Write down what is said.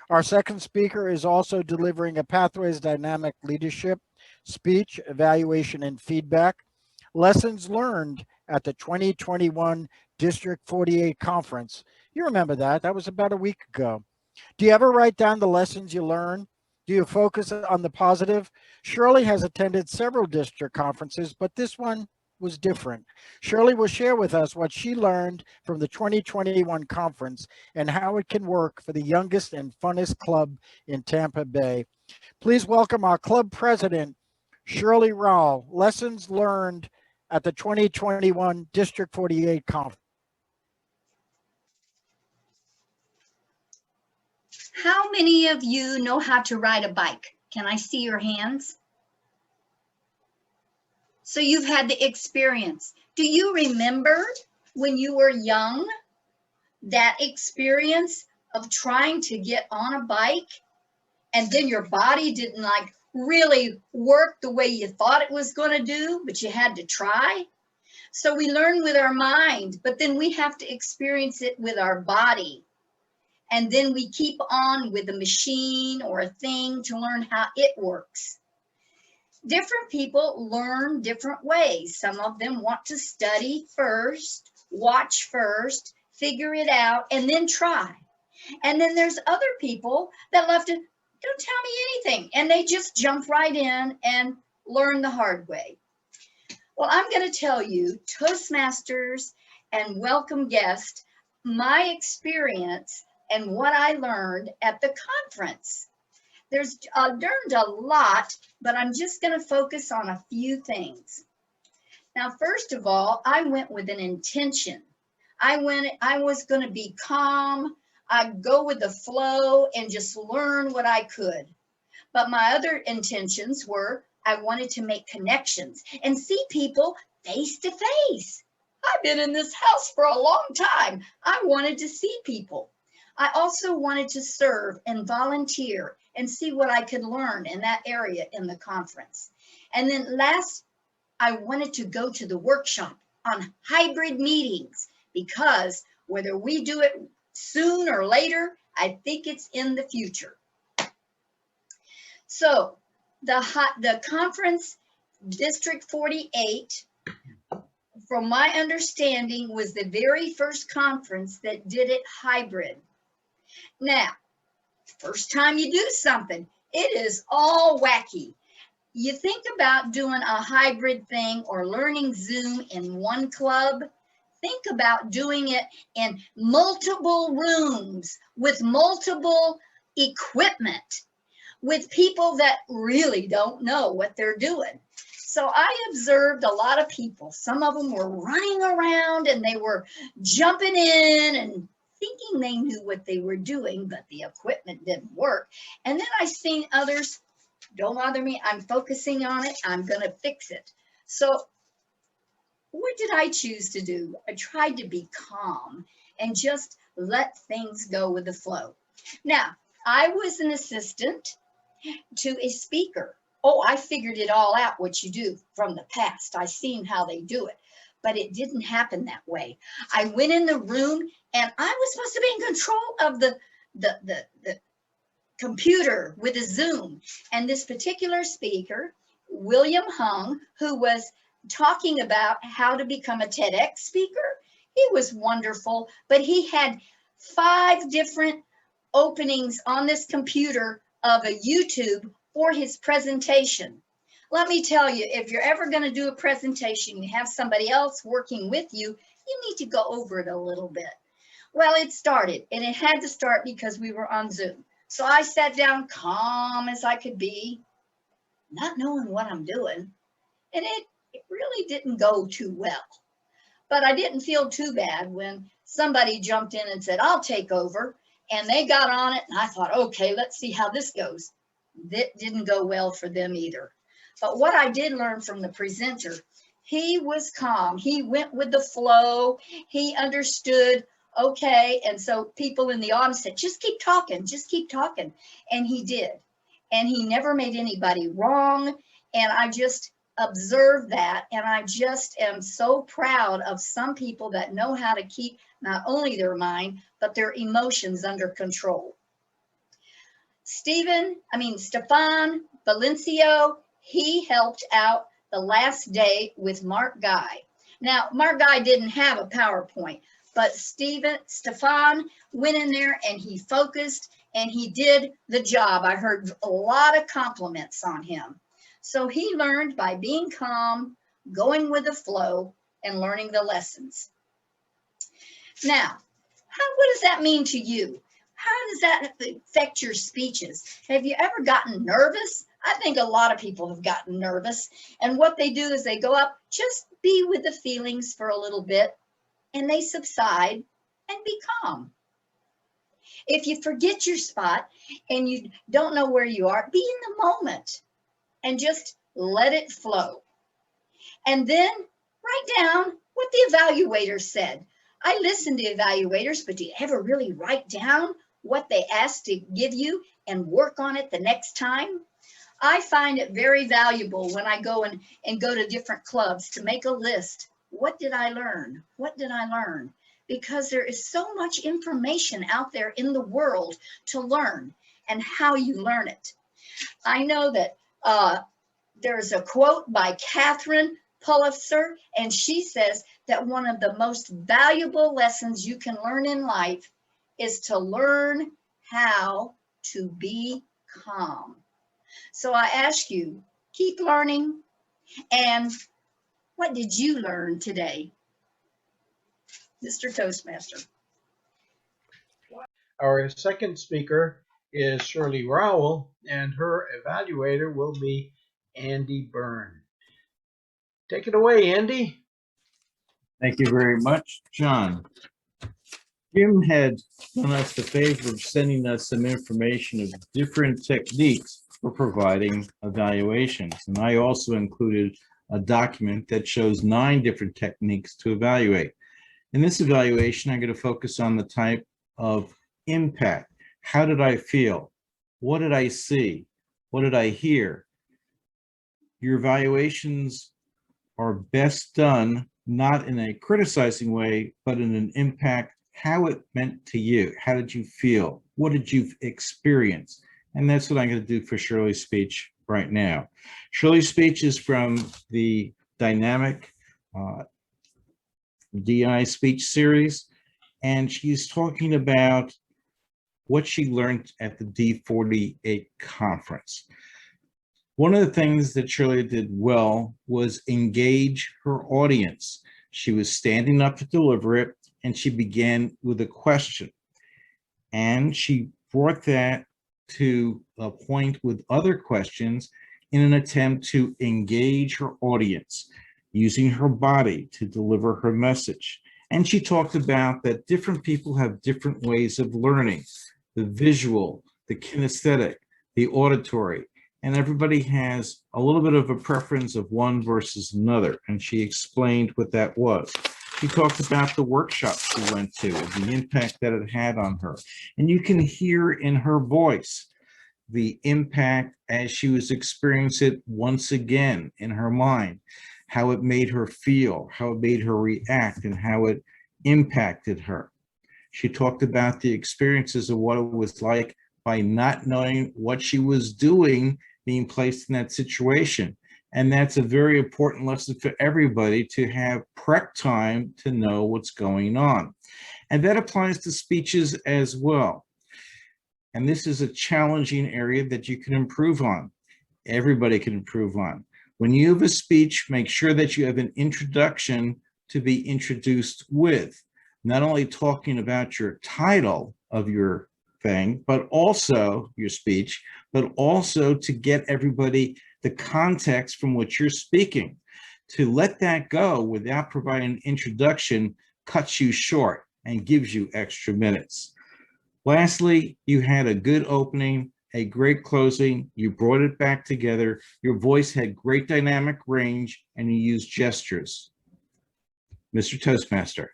Our second speaker is also delivering a Pathways Dynamic Leadership speech, evaluation, and feedback. Lessons learned at the 2021 District 48 conference. You remember that? That was about a week ago. Do you ever write down the lessons you learn? Do you focus on the positive? Shirley has attended several district conferences, but this one was different. Shirley will share with us what she learned from the 2021 conference and how it can work for the youngest and funnest club in Tampa Bay. Please welcome our club president, Shirley Rowell. Lessons learned at the 2021 District 48 conference. How many of you know how to ride a bike? Can I see your hands? So you've had the experience. Do you remember when you were young, that experience of trying to get on a bike and then your body didn't like really work the way you thought it was going to do, but you had to try? So we learn with our mind, but then we have to experience it with our body. And then we keep on with a machine or a thing to learn how it works. Different people learn different ways. Some of them want to study first, watch first, figure it out, and then try. And then there's other people that love to, don't tell me anything, and they just jump right in and learn the hard way. Well, I'm going to tell you, Toastmasters and welcome guest, my experience and what I learned at the conference. I learned a lot, but I'm just going to focus on a few things. Now, first of all, I went with an intention. I was going to be calm. I'd go with the flow and just learn what I could. But my other intentions were I wanted to make connections and see people face to face. I've been in this house for a long time. I wanted to see people. I also wanted to serve and volunteer and see what I could learn in that area in the conference. And then last, I wanted to go to the workshop on hybrid meetings because whether we do it soon or later, I think it's in the future. So the conference, District 48, from my understanding, was the very first conference that did it hybrid. Now, first time you do something, it is all wacky. You think about doing a hybrid thing or learning Zoom in one club. Think about doing it in multiple rooms with multiple equipment, with people that really don't know what they're doing. So I observed a lot of people. Some of them were running around and they were jumping in and thinking they knew what they were doing, but the equipment didn't work. And then I seen others, don't bother me, I'm focusing on it, I'm going to fix it. So what did I choose to do? I tried to be calm and just let things go with the flow. Now, I was an assistant to a speaker. Oh, I figured it all out, what you do from the past. I seen how they do it, but it didn't happen that way. I went in the room and I was supposed to be in control of the computer with a Zoom. And this particular speaker, William Hung, who was talking about how to become a TEDx speaker, he was wonderful, but he had 5 different openings on this computer of a YouTube for his presentation. Let me tell you, if you're ever going to do a presentation, you have somebody else working with you, you need to go over it a little bit. Well, it started, and it had to start because we were on Zoom. So I sat down calm as I could be, not knowing what I'm doing, and it really didn't go too well. But I didn't feel too bad when somebody jumped in and said, I'll take over, and they got on it, and I thought, okay, let's see how this goes. That didn't go well for them either. But what I did learn from the presenter, he was calm. He went with the flow. He understood, okay. And so people in the audience said, just keep talking, just keep talking. And he did. And he never made anybody wrong. And I just observed that. And I just am so proud of some people that know how to keep not only their mind, but their emotions under control. Stefan Valencio, he helped out the last day with Mark Guy. Now, Mark Guy didn't have a PowerPoint, but Stefan went in there and he focused and he did the job. I heard a lot of compliments on him. So he learned by being calm, going with the flow, and learning the lessons. Now, what does that mean to you? How does that affect your speeches? Have you ever gotten nervous? I think a lot of people have gotten nervous. And what they do is they go up, just be with the feelings for a little bit, and they subside and be calm. If you forget your spot and you don't know where you are, be in the moment and just let it flow. And then write down what the evaluator said. I listen to evaluators, but do you ever really write down what they asked to give you and work on it the next time? I find it very valuable when I go and go to different clubs to make a list. What did I learn? What did I learn? Because there is so much information out there in the world to learn and how you learn it. I know that there's a quote by Catherine Pulitzer, and she says that one of the most valuable lessons you can learn in life is to learn how to be calm. So I ask you, keep learning. And what did you learn today, Mr. Toastmaster? Our second speaker is Shirley Rowell, and her evaluator will be Andy Byrne. Take it away, Andy. Thank you very much, John. Jim had done us the favor of sending us some information of different techniques for providing evaluations. And I also included a document that shows 9 different techniques to evaluate. In this evaluation, I'm going to focus on the type of impact. How did I feel? What did I see? What did I hear? Your evaluations are best done not in a criticizing way, but in an impact, how it meant to you. How did you feel? What did you experience? And that's what I'm going to do for Shirley's speech right now. Shirley's speech is from the dynamic DI speech series, and she's talking about what she learned at the D48 conference. One of the things that Shirley did well was engage her audience. She was standing up to deliver it, and she began with a question. And she brought that to a point with other questions in an attempt to engage her audience, using her body to deliver her message. And she talked about that different people have different ways of learning, the visual, the kinesthetic, the auditory, and everybody has a little bit of a preference of one versus another. And she explained what that was. She talked about the workshop she went to, the impact that it had on her. And you can hear in her voice the impact as she was experiencing it once again in her mind, how it made her feel, how it made her react, and how it impacted her. She talked about the experiences of what it was like by not knowing what she was doing, being placed in that situation. And that's a very important lesson for everybody, to have prep time to know what's going on. And that applies to speeches as well. And this is a challenging area that you can improve on. Everybody can improve on. When you have a speech, make sure that you have an introduction to be introduced with, not only talking about your title of your thing, but also your speech, but also to get everybody the context from which you're speaking. To let that go without providing an introduction cuts you short and gives you extra minutes. Lastly, you had a good opening, a great closing, you brought it back together, your voice had great dynamic range, and you used gestures. Mr. Toastmaster.